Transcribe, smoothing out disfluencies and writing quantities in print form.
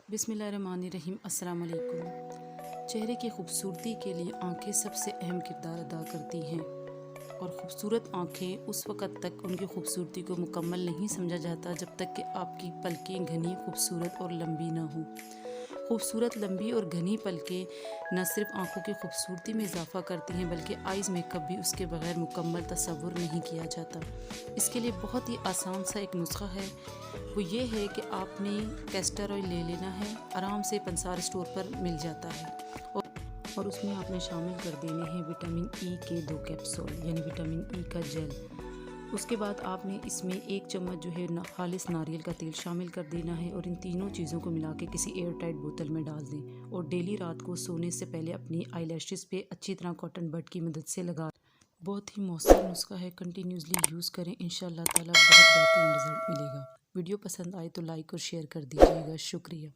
बिस्मिल्लाहिर्रहमानिर्रहीम। अस्सलाम वालेकुम। चेहरे की खूबसूरती के लिए आंखें सबसे अहम किरदार अदा करती हैं और ख़ूबसूरत आंखें उस वक़्त तक उनकी खूबसूरती को मुकम्मल नहीं समझा जाता जब तक कि आपकी पलकें घनी, खूबसूरत और लंबी ना हों। खूबसूरत लंबी और घनी पलकें न सिर्फ आंखों की खूबसूरती में इजाफ़ा करती हैं बल्कि आइज़ मेकअप भी उसके बगैर मुकम्मल तसव्वुर नहीं किया जाता। इसके लिए बहुत ही आसान सा एक नुस्खा है, वो ये है कि आपने कैस्टर ऑयल ले लेना है। आराम से पंसार स्टोर पर मिल जाता है और उसमें आपने शामिल कर देने हैं विटामिन ई के 2 कैप्सूल यानी विटामिन ई का जेल। उसके बाद आपने इसमें 1 चम्मच जो है खालिस नारियल का तेल शामिल कर देना है और इन तीनों चीज़ों को मिला के किसी एयर टाइट बोतल में डाल दें और डेली रात को सोने से पहले अपनी आई लैशेज़ पे अच्छी तरह कॉटन बड की मदद से लगा। बहुत ही मौसम नुस्खा है, कंटिन्यूसली यूज़ करें, इंशाल्लाह ताला बहुत बेहतरीन रिजल्ट मिलेगा। वीडियो पसंद आए तो लाइक और शेयर कर दीजिएगा। शुक्रिया।